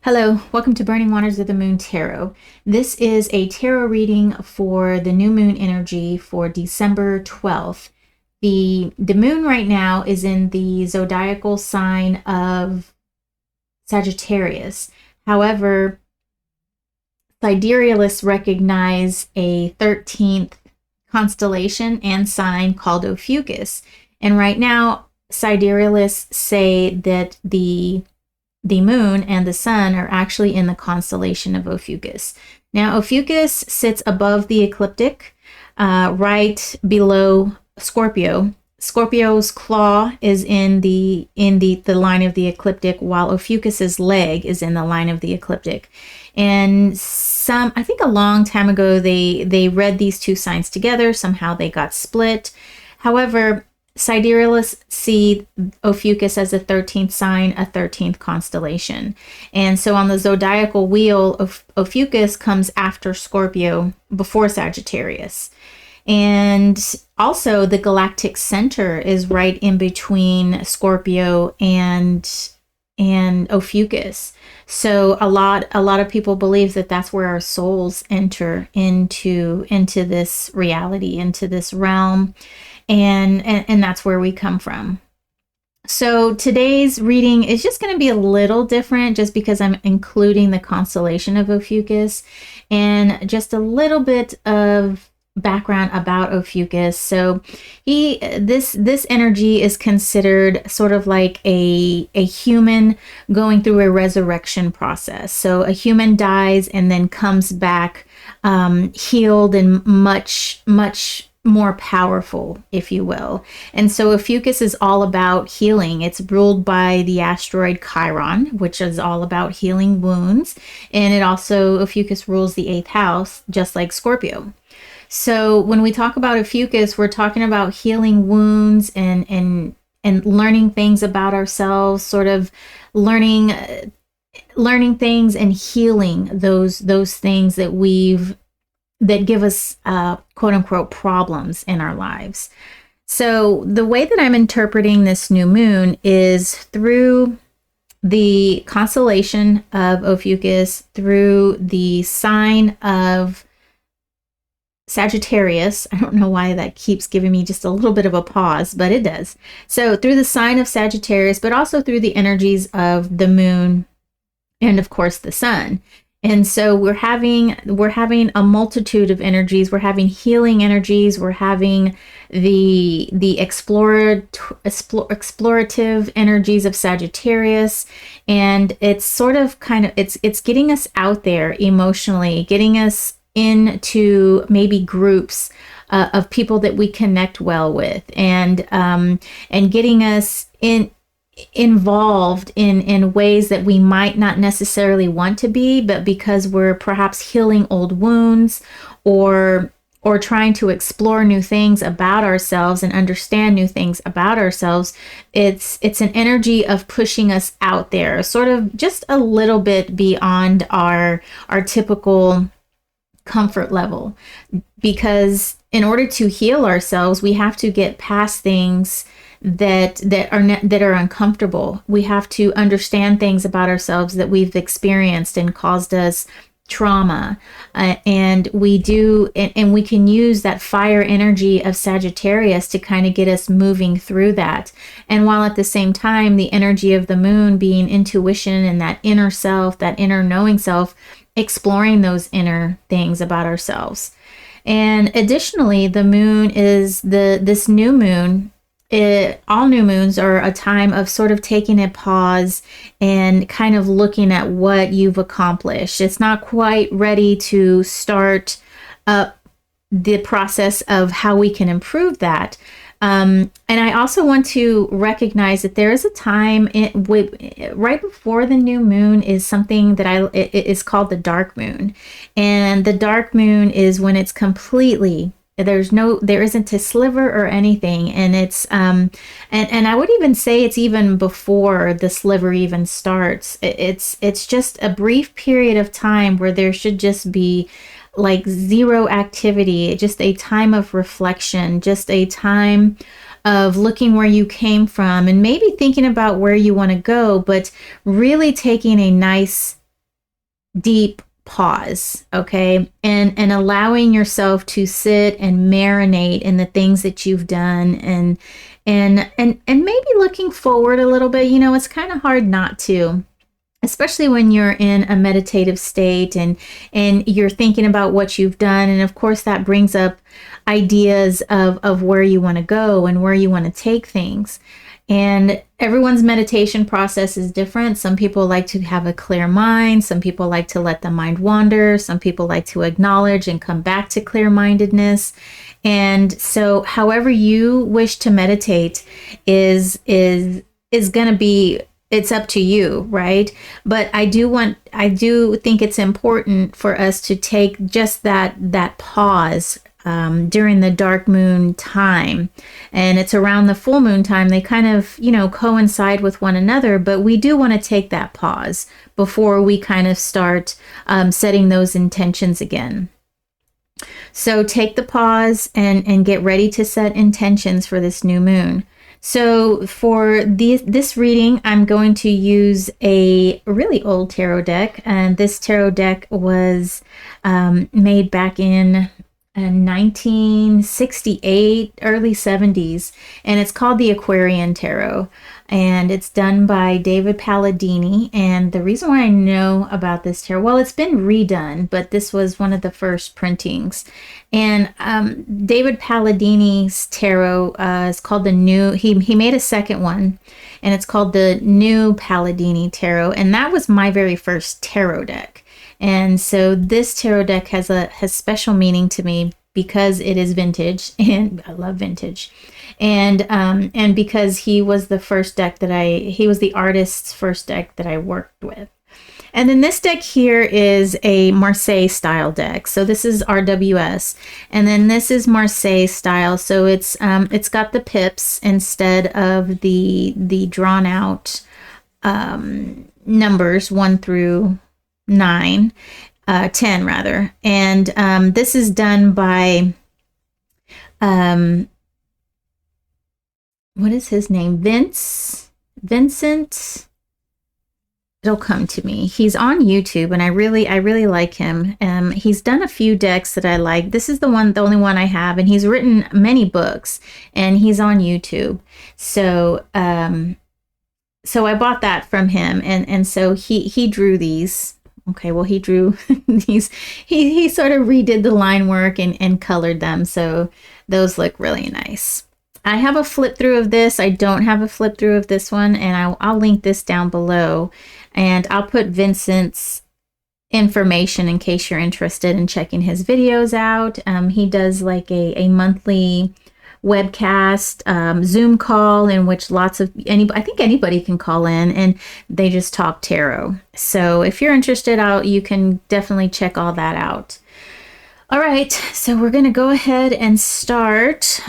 Hello, welcome to Burning Waters of the Moon Tarot. This is a tarot reading for the new moon energy for December 12th. The moon right now is in the zodiacal sign of Sagittarius. However, siderealists recognize a 13th constellation and sign called Ophiuchus. And right now, siderealists say that the moon and the sun are actually in the constellation of Ophiuchus. Now, Ophiuchus sits above the ecliptic, right below Scorpio. Scorpio's claw is in the line of the ecliptic, while Ophiuchus's leg is in the line of the ecliptic. And I think a long time ago, they read these two signs together. Somehow they got split. However, siderealists see Ophiuchus as a 13th sign, a 13th constellation. And so on the zodiacal wheel, Ophiuchus comes after Scorpio, before Sagittarius. And also the galactic center is right in between Scorpio and Ophiuchus. So a lot of people believe that that's where our souls enter into this reality, into this realm. And that's where we come from. So today's reading is just going to be a little different just because I'm including the constellation of Ophiuchus and just a little bit of background about Ophiuchus. So this energy is considered sort of like a human going through a resurrection process. So a human dies and then comes back healed and much more powerful, if you will. And so Ophiuchus is all about healing. It's ruled by the asteroid Chiron, which is all about healing wounds. And it also, Ophiuchus rules the 8th house, just like Scorpio. So when we talk about Ophiuchus, we're talking about healing wounds and learning things about ourselves, sort of learning things and healing those things that give us quote unquote problems in our lives. So the way that I'm interpreting this new moon is through the constellation of Ophiuchus, through the sign of Sagittarius. I don't know why that keeps giving me just a little bit of a pause, but it does. So through the sign of Sagittarius, but also through the energies of the moon and of course the sun. And so we're having a multitude of energies. We're having healing energies. We're having the explorative energies of Sagittarius, and it's sort of it's getting us out there emotionally, getting us into maybe groups of people that we connect well with, and getting us involved in ways that we might not necessarily want to be, but because we're perhaps healing old wounds or trying to explore new things about ourselves and understand new things about ourselves, it's an energy of pushing us out there, sort of just a little bit beyond our typical comfort level. Because in order to heal ourselves, we have to get past things that are uncomfortable. We have to understand things about ourselves that we've experienced and caused us trauma, and we can use that fire energy of Sagittarius to kind of get us moving through that. And while at the same time, the energy of the moon being intuition and that inner self, that inner knowing self, exploring those inner things about ourselves. And additionally, the moon is this new moon. All new moons are a time of sort of taking a pause and kind of looking at what you've accomplished. It's not quite ready to start up the process of how we can improve that. And I also want to recognize that there is a time right before the new moon is something that it is called the dark moon. And the dark moon is when it's completely, there isn't a sliver or anything. And it's, and I would even say it's even before the sliver even starts. It's just a brief period of time where there should just be like zero activity, just a time of reflection, just a time of looking where you came from and maybe thinking about where you want to go, but really taking a nice deep pause, okay? And allowing yourself to sit and marinate in the things that you've done, and maybe looking forward a little bit. You know, it's kind of hard not to, especially when you're in a meditative state and you're thinking about what you've done. And of course that brings up ideas of where you want to go and where you want to take things. And everyone's meditation process is different. Some people like to have a clear mind. Some people like to let the mind wander. Some people like to acknowledge and come back to clear-mindedness. And so however you wish to meditate is going to be, it's up to you, right? But I do think it's important for us to take just that pause during the dark moon time. And it's around the full moon time. They kind of, you know, coincide with one another, but we do want to take that pause before we kind of start setting those intentions again. So take the pause and get ready to set intentions for this new moon. So for this reading, I'm going to use a really old tarot deck. And this tarot deck was made back in 1968, early 70s. And it's called the Aquarian Tarot. And it's done by David Palladini. And the reason why I know about this tarot, well, it's been redone, but this was one of the first printings. And David Palladini's tarot is called the New, he made a second one, and it's called the New Palladini Tarot. And that was my very first tarot deck. And so this tarot deck has special meaning to me because it is vintage, and I love vintage. And because he was the first deck he was the artist's first deck that I worked with. And then this deck here is a Marseille style deck. So this is RWS. And then this is Marseille style. So it's got the pips instead of the drawn out numbers 1 through 9, 10 rather. And this is done by what is his name? Vincent. It'll come to me. He's on YouTube, and I really like him. He's done a few decks that I like. This is the only one I have, and he's written many books, and he's on YouTube. So so I bought that from him, and so he drew these. Okay, well, he drew these. He sort of redid the line work and colored them, so those look really nice. I have a flip through of this. I don't have a flip through of this one, and I'll link this down below, and I'll put Vincent's information in case you're interested in checking his videos out. He does like a monthly webcast, Zoom call in which I think anybody can call in, and they just talk tarot. So if you're interested, you can definitely check all that out. All right, so we're going to go ahead and start.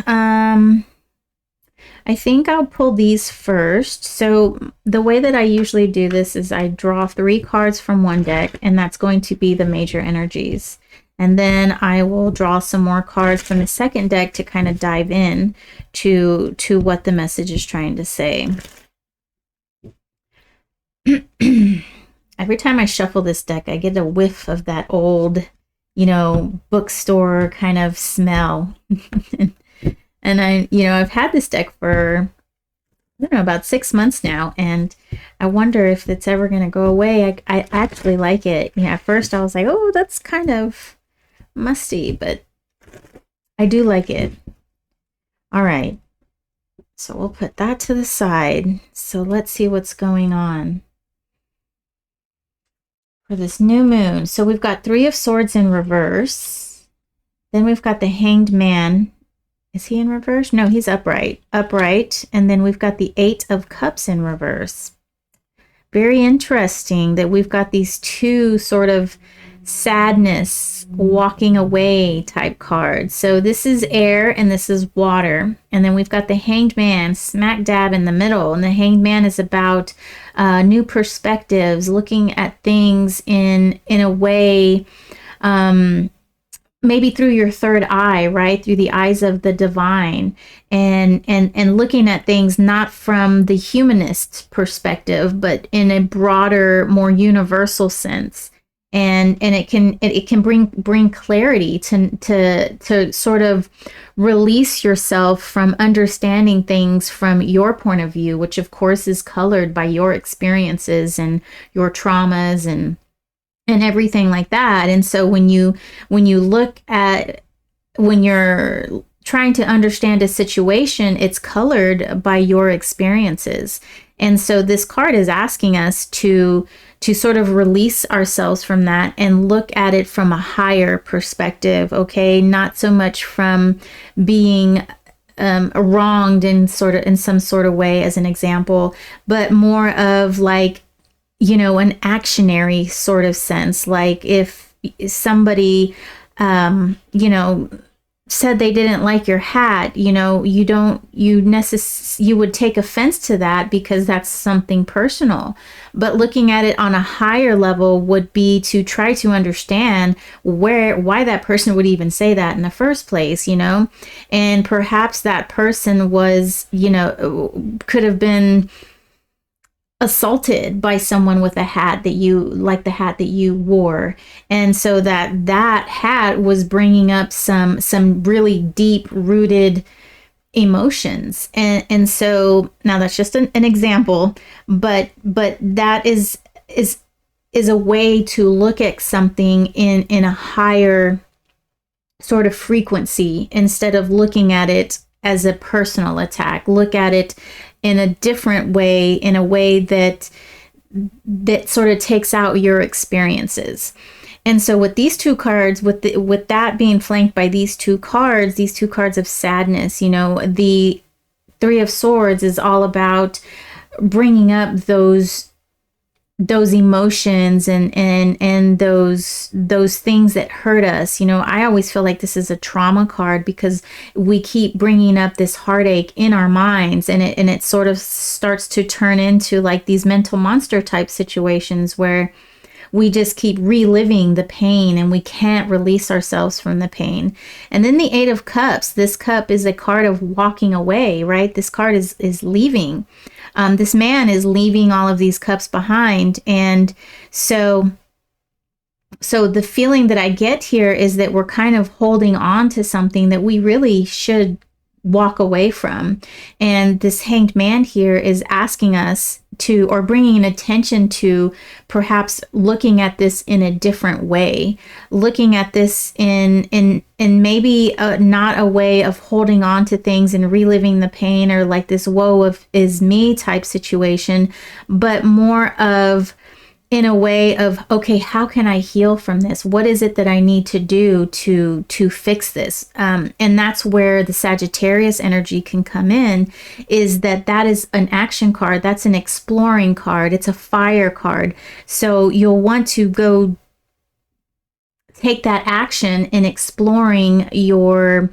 I think I'll pull these first. So the way that I usually do this is I draw 3 cards from one deck, and that's going to be the major energies. And then I will draw some more cards from the second deck to kind of dive in to what the message is trying to say. Every time I shuffle this deck, I get a whiff of that old, bookstore kind of smell. And I've had this deck for, about 6 months now, and I wonder if it's ever going to go away. I actually like it. At first I was like, oh, that's kind of musty, but I do like it. All right. So we'll put that to the side. So let's see what's going on for this new moon. So we've got 3 of Swords in reverse. Then we've got the Hanged Man. Is he in reverse? No, he's upright. Upright. And then we've got the 8 of Cups in reverse. Very interesting that we've got these 2 sort of sadness, walking away type cards. So this is air and this is water. And then we've got the Hanged Man smack dab in the middle. And the Hanged Man is about new perspectives, looking at things in a way, maybe through your third eye, right? Through the eyes of the divine, and looking at things not from the humanist perspective, but in a broader, more universal sense. and it can bring clarity to sort of release yourself from understanding things from your point of view, which of course is colored by your experiences and your traumas and everything like that. And so when you look at, when you're trying to understand a situation, it's colored by your experiences. And so this card is asking us to sort of release ourselves from that and look at it from a higher perspective, okay? Not so much from being wronged in some sort of way, as an example, but more of like, an actionary sort of sense. Like if somebody, said they didn't like your hat, you would take offense to that because that's something personal. But looking at it on a higher level would be to try to understand why that person would even say that in the first place, and perhaps that person was, could have been assaulted by someone with a hat that the hat that you wore, and so that hat was bringing up some really deep rooted emotions, and so now that's just an example, but that is a way to look at something in a higher sort of frequency, instead of looking at it as a personal attack. Look at it in a different way, in a way that sort of takes out your experiences. And so with these two cards, with that being flanked by these two cards of sadness, the Three of Swords is all about bringing up those emotions and those things that hurt us. I always feel like this is a trauma card because we keep bringing up this heartache in our minds, and it sort of starts to turn into like these mental monster type situations where we just keep reliving the pain and we can't release ourselves from the pain. And then the Eight of Cups, this cup is a card of walking away, right? This card is leaving. This man is leaving all of these cups behind. And so the feeling that I get here is that we're kind of holding on to something that we really should walk away from. And this Hanged Man here is asking us to, or bringing an attention to, perhaps looking at this in a different way, looking at this in maybe not a way of holding on to things and reliving the pain, or like this woe of is me type situation, but more of in a way of, okay, how can I heal from this? What is it that I need to do to fix this? And that's where the Sagittarius energy can come in, is that is an action card. That's an exploring card. It's a fire card. So you'll want to go take that action in exploring your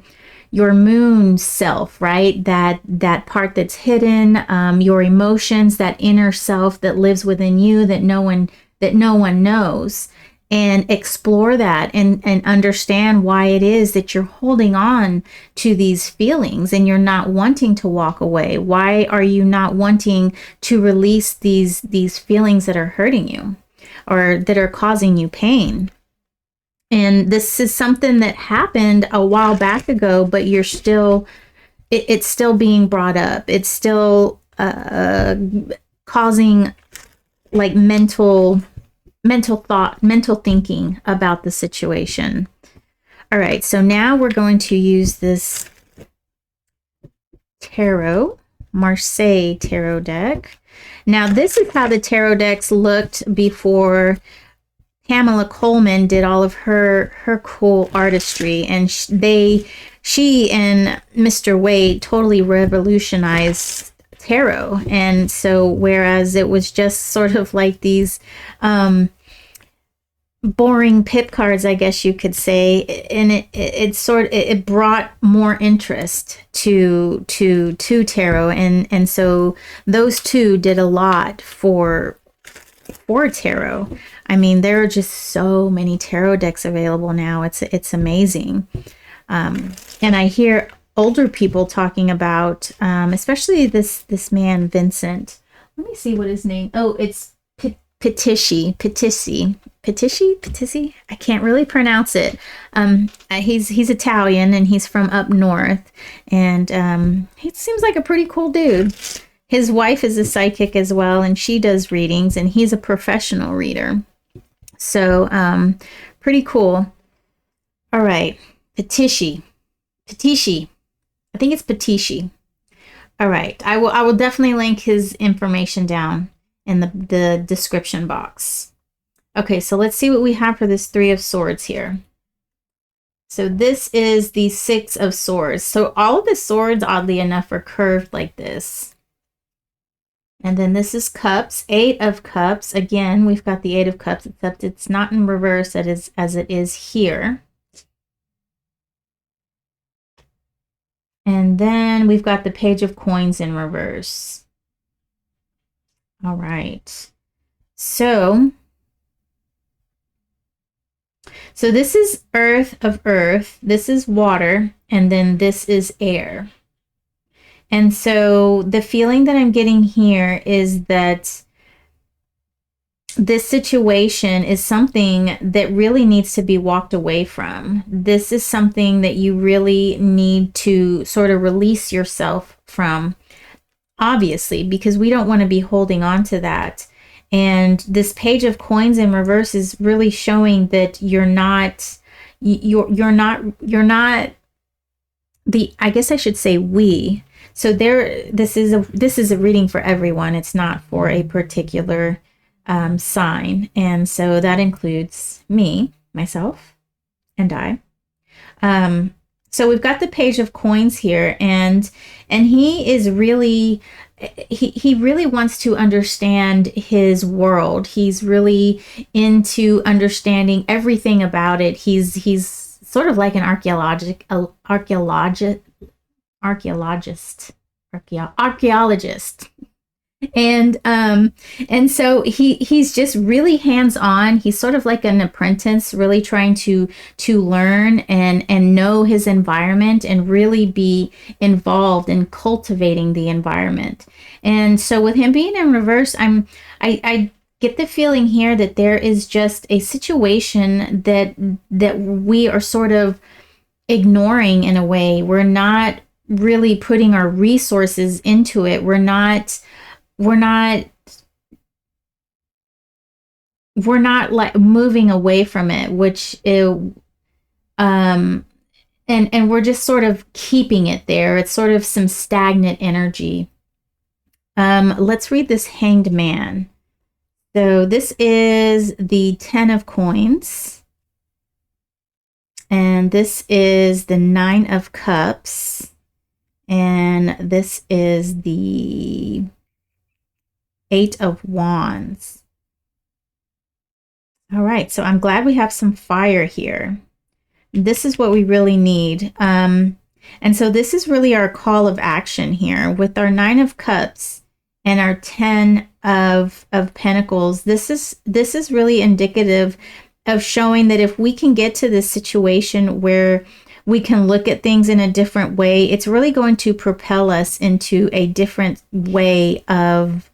moon self, right? That part that's hidden, your emotions, that inner self that lives within you that no one knows, and explore that and understand why it is that you're holding on to these feelings and you're not wanting to walk away. Why are you not wanting to release these feelings that are hurting you or that are causing you pain? And this is something that happened a while back ago, but it's still being brought up. It's still causing like mental thought, mental thinking about the situation. All right, so now we're going to use this Tarot, Marseilles tarot deck. Now this is how the tarot decks looked before Pamela Coleman did all of her cool artistry, and she and Mr. Wade totally revolutionized tarot. And so whereas it was just sort of like these boring pip cards, I guess you could say, and it brought more interest to tarot, and so those two did a lot for tarot. I mean, there are just so many tarot decks available now. It's amazing. And I hear older people talking about, especially this man, Vincent. Let me see what his name. Oh, it's Patissi. Patissi. I can't really pronounce it. He's Italian and he's from up north, and he seems like a pretty cool dude. His wife is a psychic as well, and she does readings, and he's a professional reader. So, pretty cool. All right, Patissi. I think it's Patissi. All right, I will definitely link his information down in the description box. Okay, so let's see what we have for this Three of Swords here. So this is the Six of Swords. So all of the swords, oddly enough, are curved like this. And then this is Cups, Eight of Cups. Again, we've got the Eight of Cups, except it's not in reverse as it is here. And then we've got the Page of Coins in reverse. All right. So this is Earth of Earth, this is water, and then this is air. And so the feeling that I'm getting here is that this situation is something that really needs to be walked away from. This is something that you really need to sort of release yourself from, obviously, because we don't want to be holding on to that. And this Page of Coins in reverse is really showing that you're not the, I guess I should say we. So this is a reading for everyone. It's not for a particular sign. And so that includes me, myself, and I. So we've got the Page of Coins here, and he is really, he really wants to understand his world. He's really into understanding everything about it. He's sort of like an archaeologist. And so he's just really hands-on. He's sort of like an apprentice, really trying to learn and know his environment and really be involved in cultivating the environment. And so with him being in reverse, I get the feeling here that there is just a situation that we are sort of ignoring in a way. We're not really putting our resources into it. We're not like moving away from it, which and we're just sort of keeping it there. It's sort of some stagnant energy. Let's read this Hanged Man. So this is the Ten of Coins, and this is the Nine of Cups, and this is the Eight of Wands. All right, so I'm glad we have some fire here. This is what we really need. And so this is really our call of action here with our Nine of Cups and our Ten of Pentacles. This is really indicative of showing that if we can get to this situation where we can look at things in a different way, it's really going to propel us into a different way of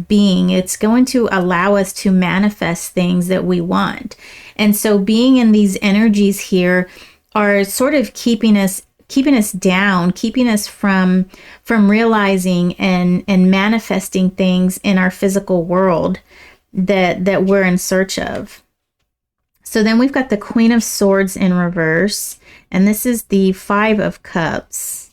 being. It's going to allow us to manifest things that we want. And so being in these energies here are sort of keeping us down, keeping us from realizing and manifesting things in our physical world that we're in search of. So then we've got the Queen of Swords in reverse, and this is the Five of Cups,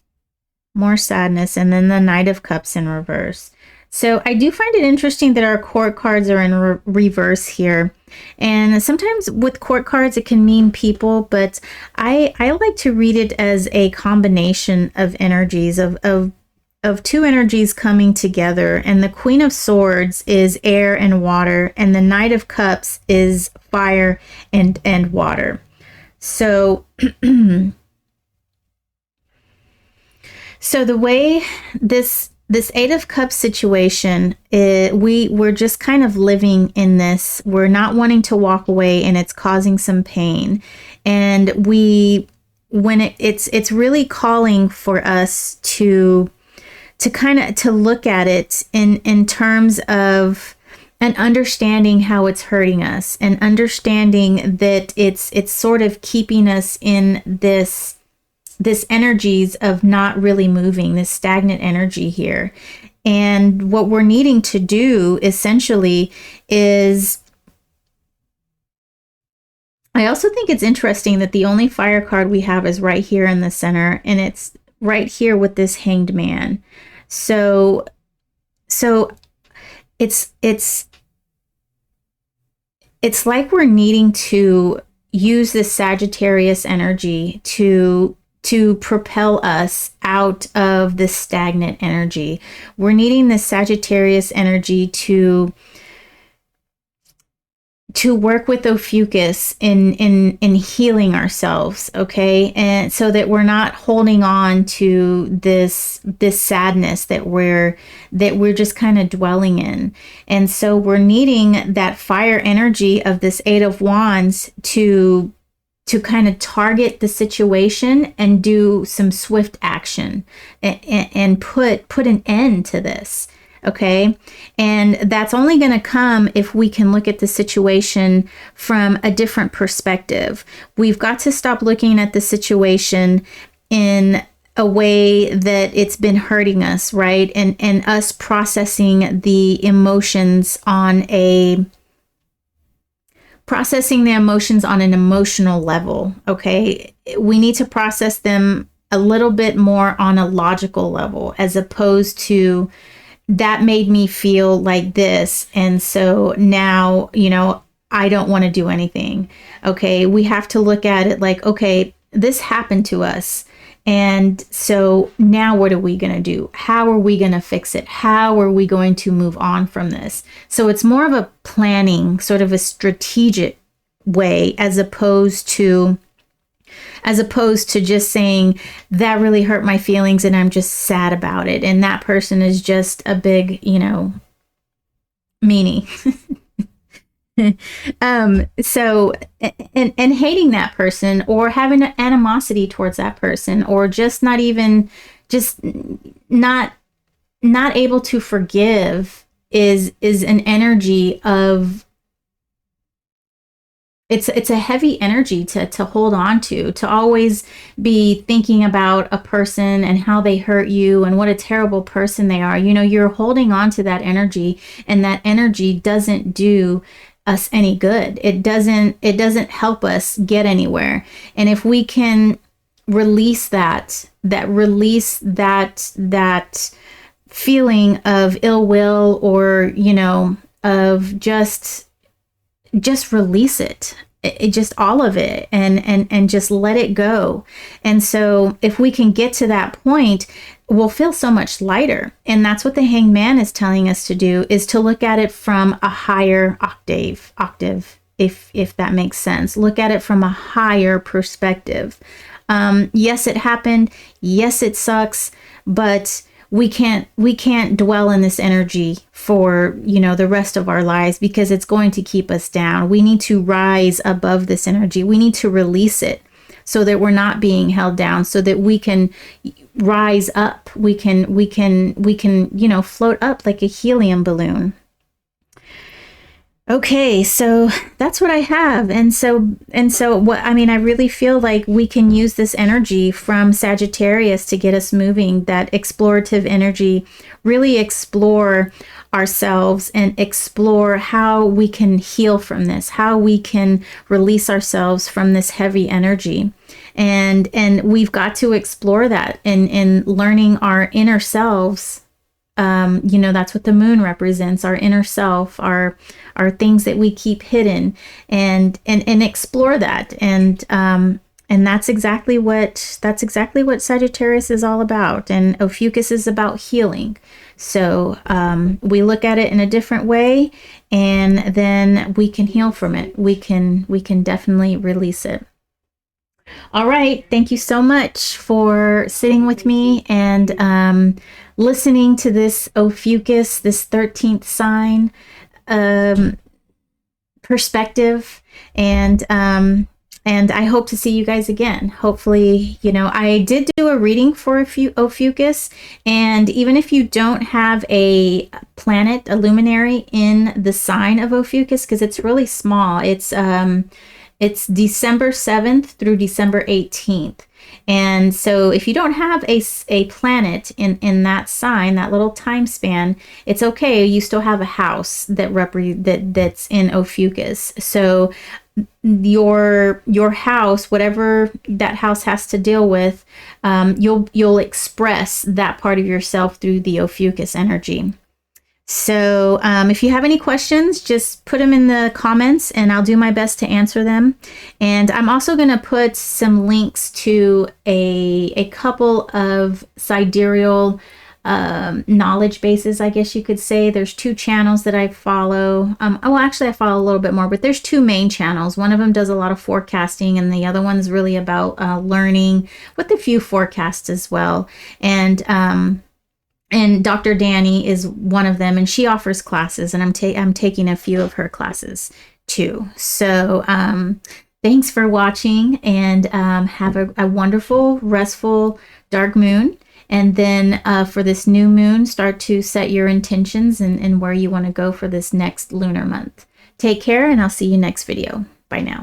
more sadness, and then the Knight of Cups in reverse. So I do find it interesting that our court cards are in reverse here. And sometimes with court cards, it can mean people, but I like to read it as a combination of energies, of two energies coming together. And the Queen of Swords is air and water, and the Knight of Cups is fire and water. So, so the way this Eight of Cups situation, we're just kind of living in this. We're not wanting to walk away, and it's causing some pain. And it's really calling for us to look at it in terms of and understanding how it's hurting us, and understanding that it's sort of keeping us in this energies of not really moving, this stagnant energy here. And what we're needing to do essentially is, I also think it's interesting that the only fire card we have is right here in the center, and it's right here with this Hanged Man. So it's like we're needing to use this Sagittarius energy to propel us out of this stagnant energy. We're needing this Sagittarius energy to work with Ophiuchus in healing ourselves, okay? And so that we're not holding on to this sadness that we're just kind of dwelling in. And so we're needing that fire energy of this Eight of Wands to kind of target the situation and do some swift action and put an end to this. Okay. And that's only going to come if we can look at the situation from a different perspective. We've got to stop looking at the situation in a way that it's been hurting us, right? And us processing the emotions on an emotional level. Okay. We need to process them a little bit more on a logical level, as opposed to, that made me feel like this, and so now, I don't want to do anything. Okay, we have to look at it like, okay, this happened to us, and so now what are we going to do? How are we going to fix it? How are we going to move on from this? So it's more of a planning, sort of a strategic way, as opposed to just saying, that really hurt my feelings and I'm just sad about it, and that person is just a big, meanie. So, and hating that person, or having an animosity towards that person, or just not able to forgive is an energy of, it's a heavy energy to hold on to always be thinking about a person and how they hurt you and what a terrible person they are. You're holding on to that energy, and that energy doesn't do us any good. It doesn't help us get anywhere. And if we can release that feeling of ill will, or, of just release it just all of it, and just let it go. And so if we can get to that point, we'll feel so much lighter. And that's what the Hanged Man is telling us to do, is to look at it from a higher octave, if that makes sense. Look at it from a higher perspective. Yes, it happened. Yes, it sucks, but we can't dwell in this energy for, the rest of our lives, because it's going to keep us down. We need to rise above this energy. We need to release it so that we're not being held down, so that we can rise up. We can, float up like a helium balloon. Okay, so that's what I have. And so what, I really feel like we can use this energy from Sagittarius to get us moving, that explorative energy, really explore ourselves and explore how we can heal from this, how we can release ourselves from this heavy energy. And we've got to explore that in learning our inner selves. That's what the moon represents, our inner self, our things that we keep hidden, and explore that. And that's exactly what Sagittarius is all about. And Ophiuchus is about healing. So we look at it in a different way, and then we can heal from it. We can definitely release it. All right. Thank you so much for sitting with me and listening to this Ophiuchus, this 13th sign perspective. And And I hope to see you guys again. Hopefully, you know, I did do a reading for Ophiuchus, and even if you don't have a planet, a luminary in the sign of Ophiuchus, because it's really small, it's December 7th through December 18th. And so if you don't have a planet in that sign, that little time span, it's okay. You still have a house that's in Ophiuchus. So your house, whatever that house has to deal with, you'll express that part of yourself through the Ophiuchus energy. So if you have any questions, just put them in the comments and I'll do my best to answer them. And I'm also going to put some links to a couple of sidereal knowledge bases, I guess you could say. There's 2 channels that I follow. Well, actually, I follow a little bit more, but there's 2 main channels. One of them does a lot of forecasting, and the other one's really about learning with a few forecasts as well. And Dr. Danny is one of them, and she offers classes, and I'm taking a few of her classes too. So thanks for watching, and have a wonderful, restful, dark moon. And then for this new moon, start to set your intentions and where you want to go for this next lunar month. Take care, and I'll see you next video. Bye now.